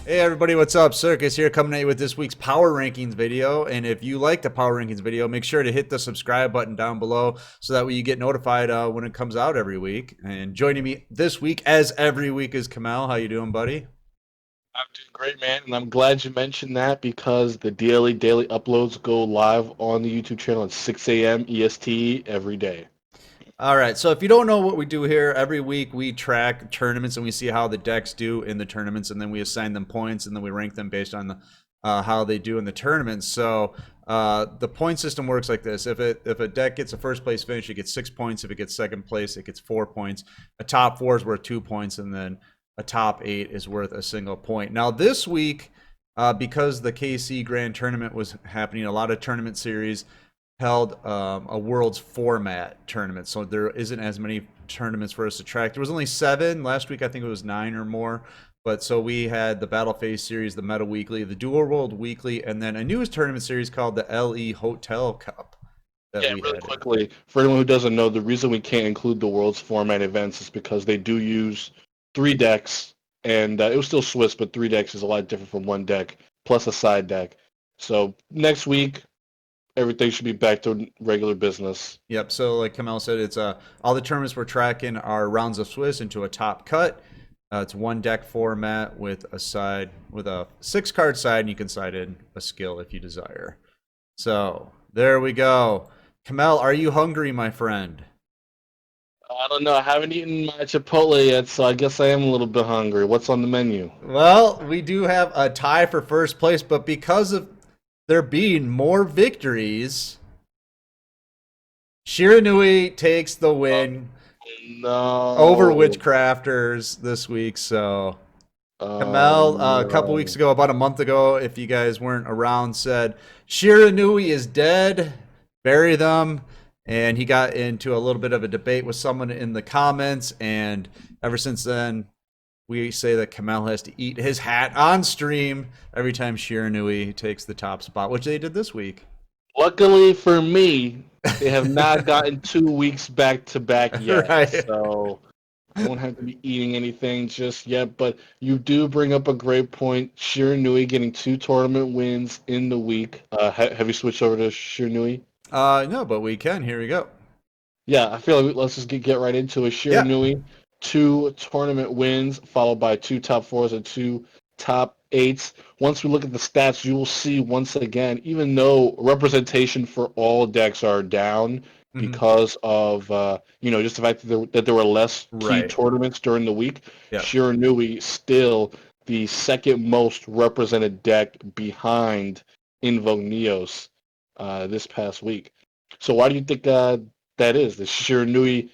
Hey everybody, what's up? Circus here coming at you with this week's Power Rankings video. And if you like the Power Rankings video, make sure to hit the subscribe button down below so that way you get notified when it comes out every week. And joining me this week, as every week, is Kamell. How you doing, buddy? I'm doing great, man, and I'm glad you mentioned that because the daily uploads go live on the YouTube channel at 6 a.m. EST every day. All right, so if you don't know what we do here, every week we track tournaments and we see how the decks do in the tournaments, and then we assign them points, and then we rank them based on how they do in the tournaments. So the point system works like this: if a deck gets a first place finish, it gets 6 points. If it gets second place, it gets 4 points. A top four is worth 2 points, and then a top eight is worth a single point. Now this week, because the KC Grand Tournament was happening, a lot of tournament series held a Worlds format tournament, so there isn't as many tournaments for us to track. There was only 7 last week. I think it was 9 or more. But so we had the Battle Phase series, the Meta Weekly, the Dual World Weekly, and then a newest tournament series called the LE Hotel Cup that Yeah, we really had. quickly, for anyone who doesn't know, the reason we can't include the World's format events is because they do use 3 decks, and it was still Swiss, but 3 decks is a lot different from 1 deck, plus a side deck. So next week, everything should be back to regular business. Yep. So like Kamel said, it's all the tournaments we're tracking are rounds of Swiss into a top cut. It's 1 deck format with a 6 card side, and you can side in a skill if you desire. So there we go. Kamel, are you hungry, my friend? I don't know. I haven't eaten my Chipotle yet, so I guess I am a little bit hungry. What's on the menu? Well, we do have a tie for first place, but because of there being more victories, Shiranui takes the win over No. Witchcrafters this week. So Oh Kamel, a couple weeks no. ago, about a month ago, if you guys weren't around, said Shiranui is dead, bury them. And he got into a little bit of a debate with someone in the comments. And ever since then, we say that Kamel has to eat his hat on stream every time Shiranui takes the top spot, which they did this week. Luckily for me, they have not gotten 2 weeks back to back yet, Right. so I won't have to be eating anything just yet. But you do bring up a great point. Shiranui getting 2 tournament wins in the week. Have you switched over to Shiranui? No, but we can. Here we go. Yeah, I feel like let's just get right into it. Yeah. Shiranui, 2 tournament wins, followed by 2 top 4s and 2 top 8s. Once we look at the stats, you will see once again, even though representation for all decks are down Hmm. because of just the fact that there were less key Right. tournaments during the week, Yeah. Shiranui still the second most represented deck behind Invoke Neos this past week. So why do you think that is? The Shiranui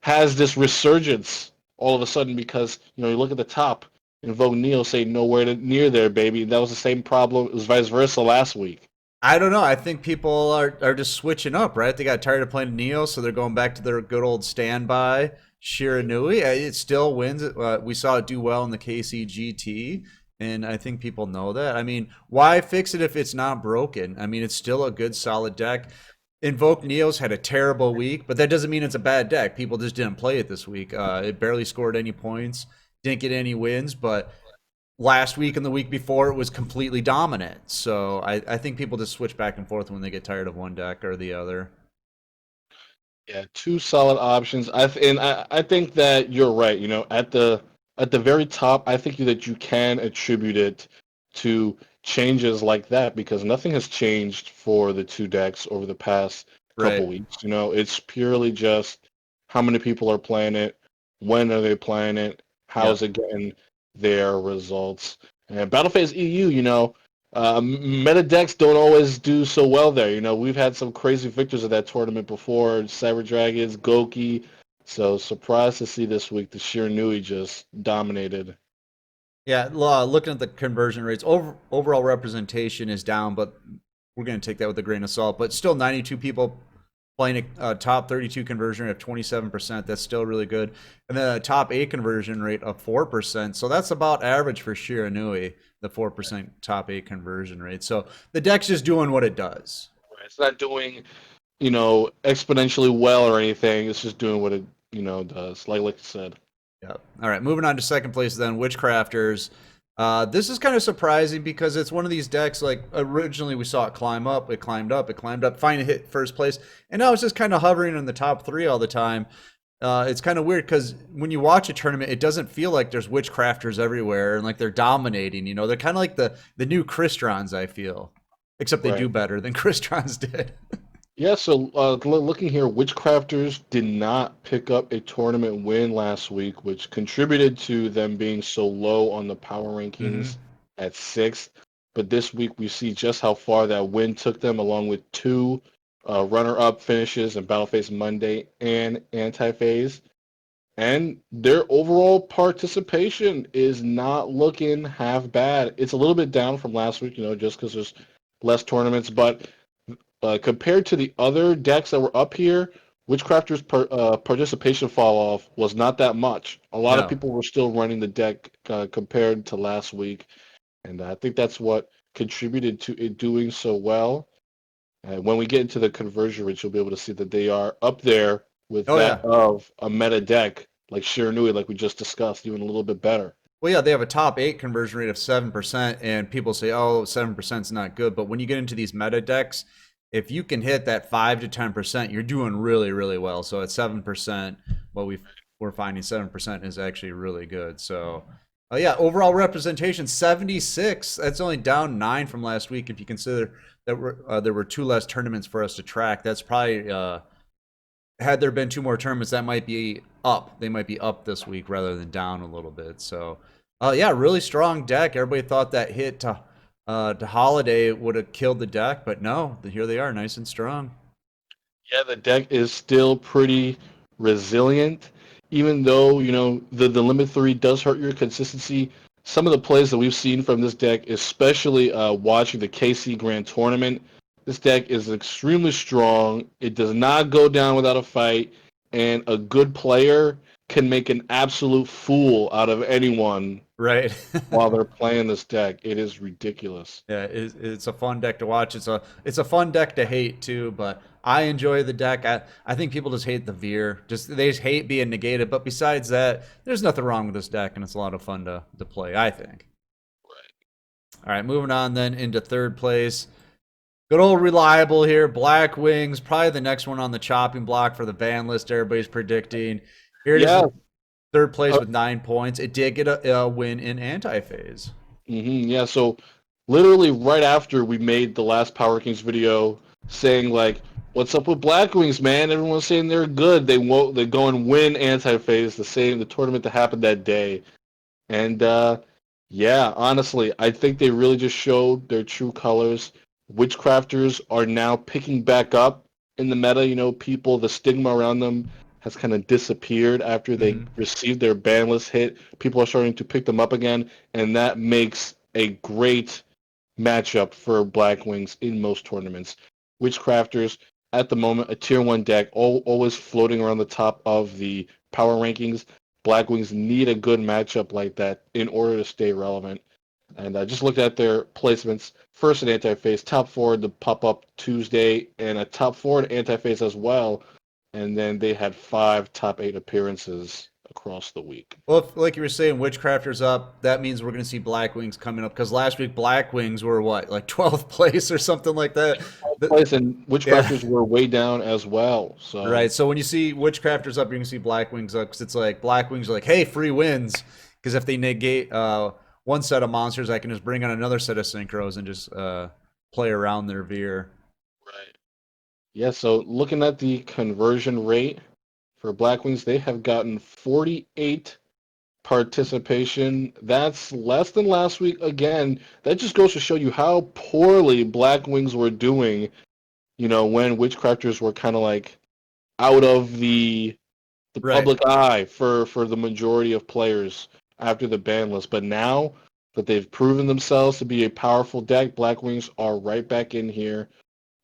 has this resurgence all of a sudden because you look at the top and Vogue Neil say nowhere near there, baby. That was the same problem. It was vice versa last week. I don't know. I think people are just switching up, right? They got tired of playing Neo, so they're going back to their good old standby Shiranui. It still wins. We saw it do well in the KCGT, and I think people know that. I mean, why fix it if it's not broken? I mean, it's still a good, solid deck. Invoke Neos had a terrible week, but that doesn't mean it's a bad deck. People just didn't play it this week. It barely scored any points, didn't get any wins, but last week and the week before it was completely dominant. So I think people just switch back and forth when they get tired of one deck or the other. Yeah, 2 solid options. I think that you're right. At the very top, I think that you can attribute it to changes like that because nothing has changed for the 2 decks over the past couple Right. weeks. It's purely just how many people are playing it, when are they playing it, how's Yep. it getting their results. And Battle Phase EU, meta decks don't always do so well there. We've had some crazy victors of that tournament before, Cyber Dragons, Goki. So surprised to see this week the Shiranui just dominated. Yeah. Looking at the conversion rates, overall representation is down, but we're going to take that with a grain of salt. But still, 92 people playing a top 32 conversion rate of 27%. That's still really good. And then a top 8 conversion rate of 4%. So that's about average for Shiranui, the 4% top 8 conversion rate. So the deck's just doing what it does. It's not doing, exponentially well or anything. It's just doing what it, does. Like you said. Yeah. All right. Moving on to second place then, Witchcrafters. This is kind of surprising because it's one of these decks. Like originally, we saw it climb up, it climbed up, it climbed up, finally hit first place, and now it's just kind of hovering in the top three all the time. It's kind of weird because when you watch a tournament, it doesn't feel like there's Witchcrafters everywhere and like they're dominating. You know, they're kind of like the new Crystrons. I feel, except they Right. do better than Crystrons did. Yeah, so looking here, Witchcrafters did not pick up a tournament win last week, which contributed to them being so low on the power rankings Hmm. at sixth. But this week we see just how far that win took them, along with two runner-up finishes in Battle Phase Monday and Anti-Phase. And their overall participation is not looking half bad. It's a little bit down from last week, just because there's less tournaments, but compared to the other decks that were up here, Witchcrafter's participation fall off was not that much. A lot of No. people were still running the deck compared to last week, and I think that's what contributed to it doing so well. When we get into the conversion rates, you'll be able to see that they are up there with Oh that yeah. of a meta deck like Shiranui, like we just discussed, even a little bit better. Well, yeah, they have a top eight conversion rate of 7%, and people say, oh, 7% is not good. But when you get into these meta decks, if you can hit that 5 to 10%, you're doing really, really well. So at 7%, what we're finding 7% is actually really good. So, yeah, overall representation 76. That's only down 9 from last week. If you consider that there were two less tournaments for us to track, that's probably had there been two more tournaments, that might be up. They might be up this week rather than down a little bit. So, yeah, really strong deck. Everybody thought that hit to Holiday would have killed the deck, but no, here they are, nice and strong. Yeah, the deck is still pretty resilient, even though the limit three does hurt your consistency. Some of the plays that we've seen from this deck, especially watching the KC Grand Tournament, this deck is extremely strong. It does not go down without a fight, and a good player can make an absolute fool out of anyone Right. while they're playing this deck. It is ridiculous. Yeah, it's a fun deck to watch. It's a fun deck to hate too, but I enjoy the deck. I think people just hate the veer. They just hate being negated. But besides that, there's nothing wrong with this deck, and it's a lot of fun to play, I think. All right, moving on then into third place. Good old reliable here, Blackwings, probably the next one on the chopping block for the ban list. Everybody's predicting. Here it is Yeah. in third place with 9 points. It did get a win in anti-phase. Yeah, so literally right after we made the last Power Kings video saying like, what's up with Blackwings, man? Everyone's saying they're good. They go and win anti-phase, the tournament that happened that day. And yeah, honestly, I think they really just showed their true colors. Witchcrafters are now picking back up in the meta. People, the stigma around them has kind of disappeared after they Mm-hmm. received their ban list hit. People are starting to pick them up again, and that makes a great matchup for Blackwings in most tournaments. Witchcrafters, at the moment, a tier 1 deck, always floating around the top of the power rankings. Blackwings need a good matchup like that in order to stay relevant. And I just looked at their placements. First in anti-phase, top forward to pop up Tuesday, and a top forward anti-phase as well. And then they had 5 top 8 appearances across the week. Well, if, like you were saying, Witchcrafter's up. That means we're going to see Blackwings coming up because last week Blackwings were what, like 12th place or something like that. Place and Yeah, Witchcrafters were way down as well. So right. So when you see Witchcrafters up, you're going to see Blackwings up because it's like Blackwings are like, hey, free wins. Because if they negate one set of monsters, I can just bring on another set of synchros and just play around their veer. right. Yeah, so looking at the conversion rate for Blackwings, they have gotten 48 participation. That's less than last week. Again, that just goes to show you how poorly Blackwings were doing, when Witchcrafters were kind of like out of the Right. public eye for the majority of players after the ban list. But now that they've proven themselves to be a powerful deck, Blackwings are right back in here.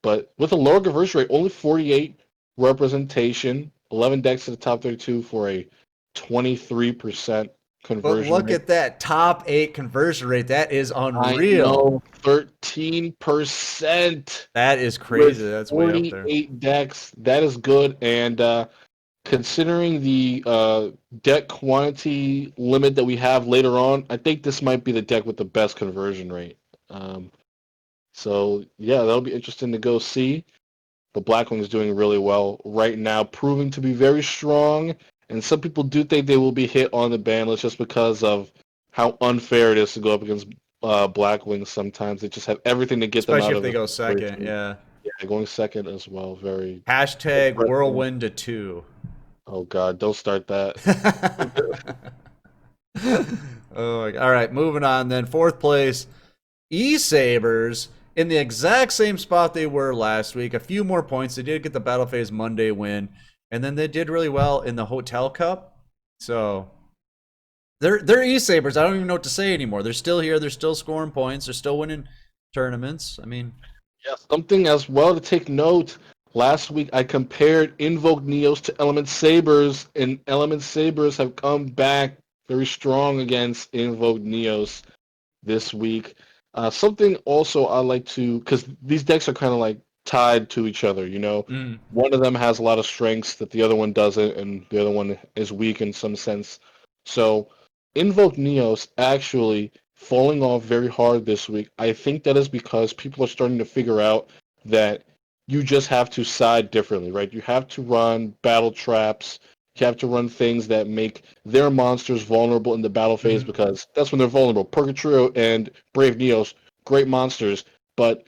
But with a lower conversion rate, only 48 representation, 11 decks to the top 32 for a 23% But conversion look rate. at that top eight conversion rate. That is I unreal. know, 13% That is with crazy. That's way up there. 48 decks. That is good. And considering the deck quantity limit that we have later on, I think this might be the deck with the best conversion rate. Um, so yeah, that'll be interesting to go see. The Blackwings doing really well right now, proving to be very strong. And some people do think they will be hit on the ban list just because of how unfair it is to go up against Blackwings. Sometimes they just have everything to get them Especially out if of they the go second. situation. Yeah. Yeah, going second as well. Very Hashtag impressive. whirlwind to 2. Oh God, don't start that. Oh, all right, moving on then. Fourth place, E-Sabers in the exact same spot they were last week. A few more points. They did get the Battle Phase Monday win, and then they did really well in the Hotel Cup. So they're E-Sabers. I don't even know what to say anymore. They're still here. They're still scoring points. They're still winning tournaments. I mean, Yeah, something as well to take note. Last week I compared Invoke Neos to Elementsabers, and Elementsabers have come back very strong against Invoke Neos this week. Something also I like to, because these decks are kind of like tied to each other, you know. mm, One of them has a lot of strengths that the other one doesn't, and the other one is weak in some sense. So, Invoke Neos actually falling off very hard this week. I think that is because people are starting to figure out that you just have to side differently, right? You have to run battle traps. You have to run things that make their monsters vulnerable in the battle phase mm, because that's when they're vulnerable. Purgatrio and Brave Neos, great monsters, but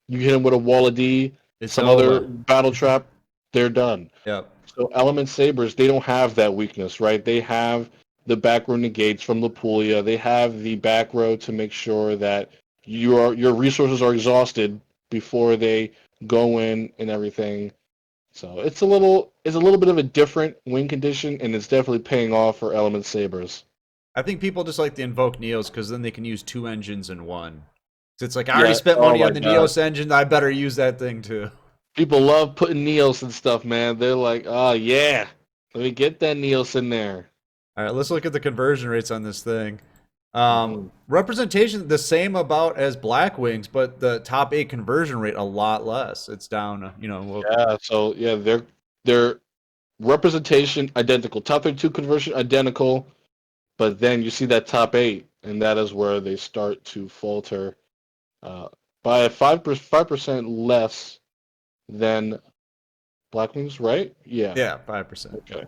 you hit them with a Wall of D, it's some other over. battle trap, they're done. Yep. So Elementsabers, they don't have that weakness, right? They have the back row negates from Lapulia. They have the back row to make sure that your resources are exhausted before they go in and everything. So it's a little bit of a different win condition, and it's definitely paying off for Elementsabers. I think people just like the Invoke Neos because then they can use 2 engines in one. So it's like I already Yeah. spent Oh money my on the God. Neos engine. I better use that thing too. People love putting Neos and stuff, man. They're like, oh yeah, let me get that Neos in there. All right, let's look at the conversion rates on this thing. Hmm. Representation the same about as Blackwings, but the top 8 conversion rate a lot less. It's down, Yeah. So yeah, their representation identical. Top 32 conversion identical, but then you see that top eight, and that is where they start to falter uh, by 5% less than Blackwings, right? Yeah. yeah, 5%. Okay.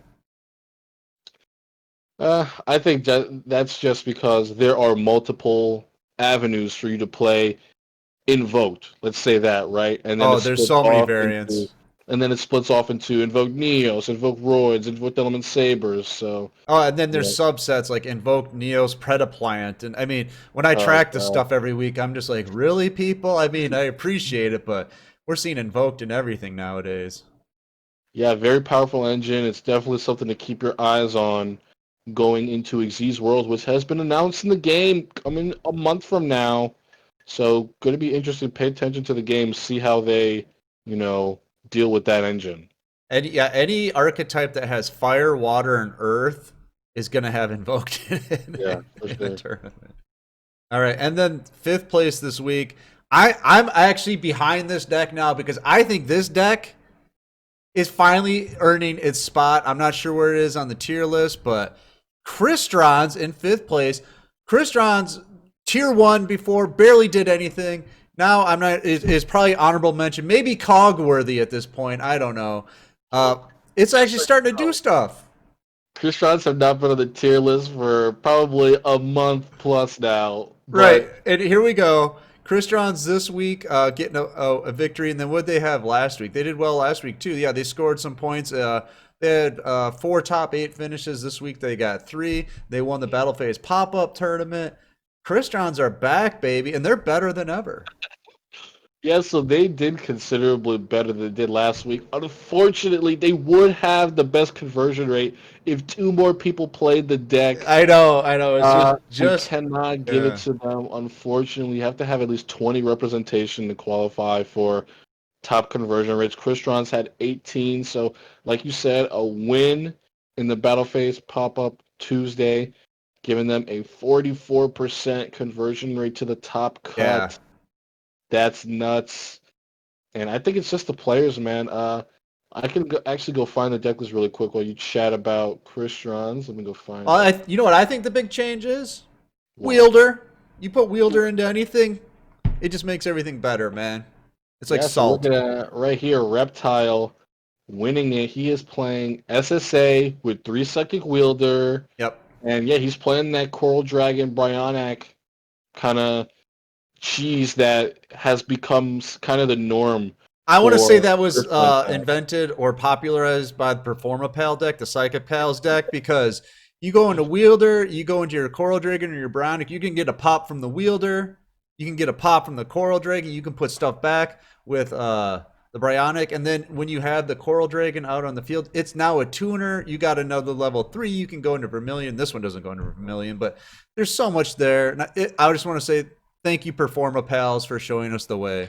I think that's just because there are multiple avenues for you to play invoked. Let's say that, right? Oh, there's so many variants. And then it splits off into invoke Neos, invoke Roids, invoke Element Sabers. So Oh, and then there's yeah, subsets like Invoke Neos Predapliant. And I mean, when I uh, track this stuff every week, I'm just like, really, people? I mean, I appreciate it, but we're seeing Invoked in everything nowadays. yeah, very powerful engine. It's definitely something to keep your eyes on going into Xyz World, which has been announced in the game coming a month from now. So going to be interesting. Pay attention to the game, see how they, you know, deal with that engine. And yeah, any archetype that has fire, water, and earth is gonna have invoked Yeah, for in a sure. tournament. All right, and then fifth place this week. I'm actually behind this deck now because I think this deck is finally earning its spot. I'm not sure where it is on the tier list, but Crystrons in fifth place. Crystrons tier 1 before barely did anything. Now I'm not is probably honorable mention, maybe cog worthy at this point. I don't know. Uh, it's actually starting to do stuff. Crystrons have not been on the tier list for probably a month plus now, Right, but and here we go. Crystrons this week getting a victory, and then what they have last week? They did well last week too. Yeah, they scored some points. They had 4 top 8 finishes this week. They got 3. They won the Battle Phase pop up tournament. Crystrons are back, baby, and they're better than ever. yeah, so they did considerably better than they did last week. Unfortunately, they would have the best conversion rate if two more people played the deck. I know. It's We just cannot give it yeah. to them. Unfortunately, you have to have at least 20 representation to qualify for top conversion rates. Crystrons had 18, so like you said, a win in the battle phase pop-up Tuesday, giving them a 44% conversion rate to the top Yeah. cut. That's nuts. And I think it's just the players, man. I can actually go find the deck list really quick while you chat about Crystrons. Let me go find it. You know what I think the big change is? What? Wielder. You put Wielder into anything, it just makes everything better, man. It's like Yeah, so salt. looking at right here, Reptile winning it. He is playing SSA with 3 Psychic Wielder. Yep. And yeah, he's playing that Coral Dragon Bryonic kind of cheese that has become kind of the norm I want to say for that was Earth like that. invented or popularized by the Performapal deck, the Psychic Pals deck, because you go into Wielder, you go into your Coral Dragon or your Brownic, you can get a pop from the Wielder, you can get a pop from the Coral Dragon, you can put stuff back with the Bryonic, and then when you have the Coral Dragon out on the field, it's now a tuner. You got another level 3, you can go into Vermilion. This one doesn't go into Vermilion, but there's so much there. I just want to say thank you, Performapals, for showing us the way.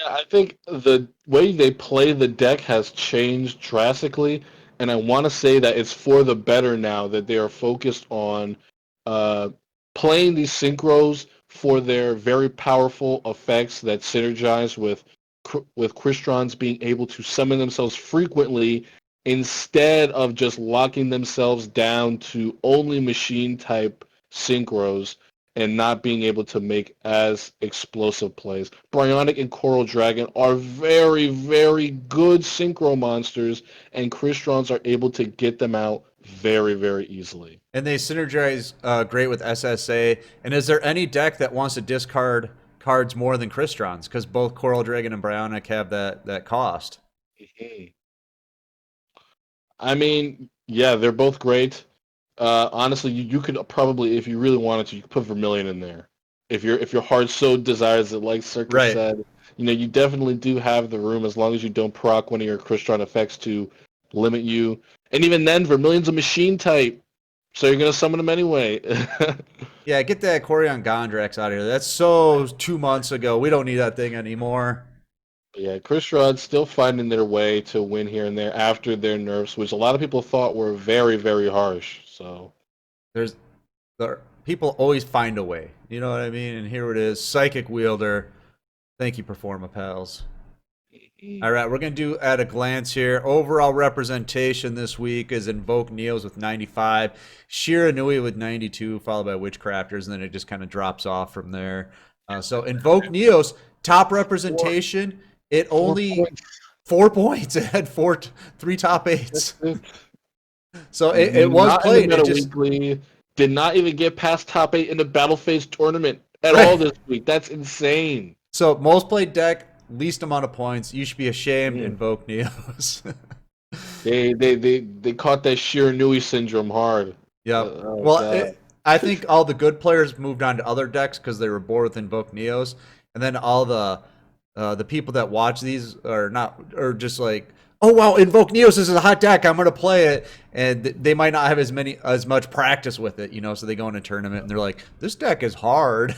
Yeah, I think the way they play the deck has changed drastically, and I want to say that it's for the better now that they are focused on uh, playing these synchros for their very powerful effects that synergize with Crystrons being able to summon themselves frequently instead of just locking themselves down to only machine type synchros and not being able to make as explosive plays. Bryonic and Coral Dragon are very, very good synchro monsters, and Crystrons are able to get them out very, very easily. And they synergize great with SSA. And is there any deck that wants to discard cards more than Crystrons? Because both Coral Dragon and Bryonic have that cost. Mhm. I mean, yeah, they're both great. Honestly, you could probably, if you really wanted to, you could put Vermilion in there. If your heart so desires it, like Circus Right. said, you definitely do have the room as long as you don't proc one of your Crystron effects to limit you. And even then, Vermilion's a machine type, so you're gonna summon him anyway. Yeah, get that Corian Gondrax out of here. That's so 2 months ago. We don't need that thing anymore. Yeah, Crystron's still finding their way to win here and there after their nerfs, which a lot of people thought were very, very harsh. So. There's people always find a way. You know what I mean? And here it is, Psychic Wielder. Thank you, Performa Pals. All right, we're going to do at a glance here. Overall representation this week is Invoke Neos with 95, Shiranui with 92, followed by Witchcrafters, and then it just kind of drops off from there. So Invoke Neos, top representation. It only 4 points. It had three top eights. So it was Not in the played. meta weekly. Did not even get past top 8 in the battle phase tournament at all this week. That's insane. So most played deck, least amount of points. You should be ashamed. Mm. Invoke Neos. They caught that Shiranui syndrome hard. Yep. God. I think all the good players moved on to other decks because they were bored with Invoke Neos, and then all the people that watch these are not, or just like, oh wow, Invoke Neos is a hot deck, I'm gonna play it, and they might not have as much practice with it, so they go in a tournament and they're like, this deck is hard.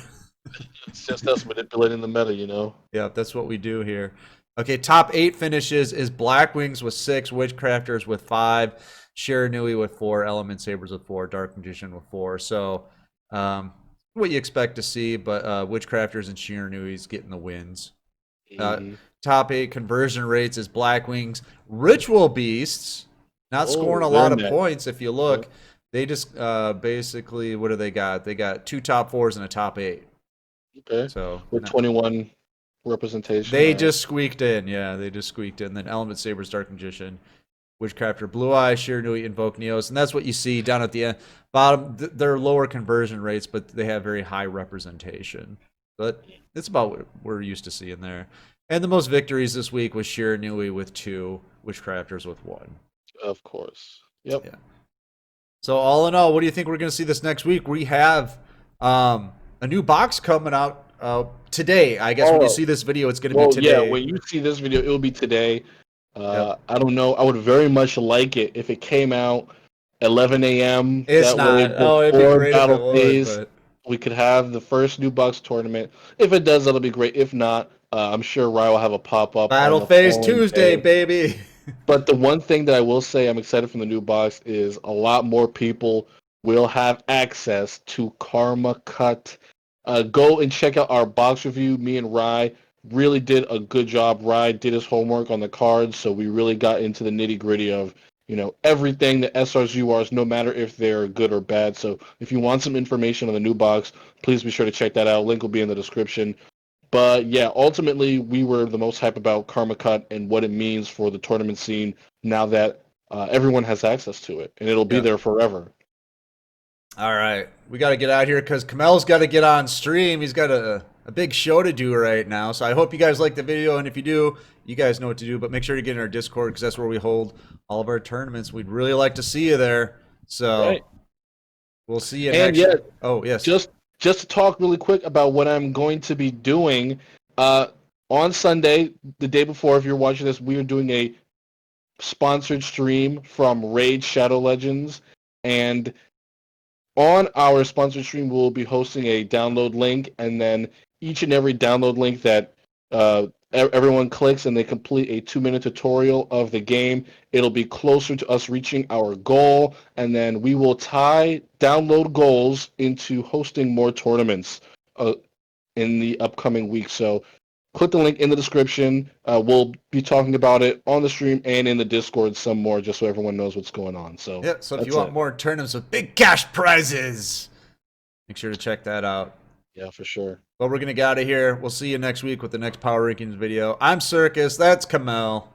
It's just us manipulating the meta. Yeah, that's what we do here. Okay, top 8 finishes is Blackwings with 6, Witchcrafters with 5, Shiranui with 4, Elementsabers with 4, Dark Magician with 4. So, what you expect to see, but Witchcrafters and Shiranui's getting the wins. Top 8 conversion rates is Blackwings, Ritual Beasts, not scoring a lot of points if you look. They just basically, what do they got? They got 2 top 4s and a top 8. Okay. So with 21 representation. They just squeaked in. Yeah, they just squeaked in. Then Elementsabers, Dark Magician, Witchcrafter, Blue Eye, Shiranui, Invoke Neos. And that's what you see down at the end. Bottom, they're lower conversion rates, but they have very high representation. But it's about what we're used to seeing there. And the most victories this week was Shiranui with 2, Witchcrafters with 1. Of course. Yep. Yeah. So all in all, what do you think we're going to see this next week? We have a new box coming out today. I guess when you see this video, it's going to be today. Yeah, when you see this video, it will be today. I don't know. I would very much like it if it came out 11 a.m. It's that not. way It'd be great if it phase. would, but we could have the first new box tournament. If it does, that'll be great. If not, I'm sure Ryan will have a pop-up. Battle Phase Tuesday, baby. But the one thing that I will say I'm excited from the new box is a lot more people will have access to Karma Cut. Go and check out our box review. Me and Rye really did a good job. Ryan did his homework on the cards, so we really got into the nitty gritty of, everything, the SRs, URs, no matter if they're good or bad. So if you want some information on the new box, please be sure to check that out. Link will be in the description. But yeah, ultimately, we were the most hype about Karma Cut and what it means for the tournament scene now that everyone has access to it, and it'll be Yep. there forever. All right, we got to get out here because Kamell's got to get on stream. He's got a big show to do right now. So I hope you guys like the video, and if you do, you guys know what to do. But make sure to get in our Discord because that's where we hold all of our tournaments. We'd really like to see you there. So Right. we'll see you And next. yeah, Oh yes. just to talk really quick about what I'm going to be doing on Sunday, the day before. If you're watching this, we are doing a sponsored stream from Raid Shadow Legends, and on our sponsored stream, we'll be hosting a download link, and then each and every download link that everyone clicks and they complete a 2-minute tutorial of the game, it'll be closer to us reaching our goal, and then we will tie download goals into hosting more tournaments in the upcoming week. So click the link in the description. We'll be talking about it on the stream and in the Discord some more, just so everyone knows what's going on. So Yep. So if you that's want it. more tournaments with big cash prizes, make sure to check that out. Yeah, for sure. But we're gonna get out of here. We'll see you next week with the next Power Rankings video. I'm Circus. That's Kamell.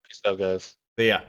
Peace out, guys. See ya.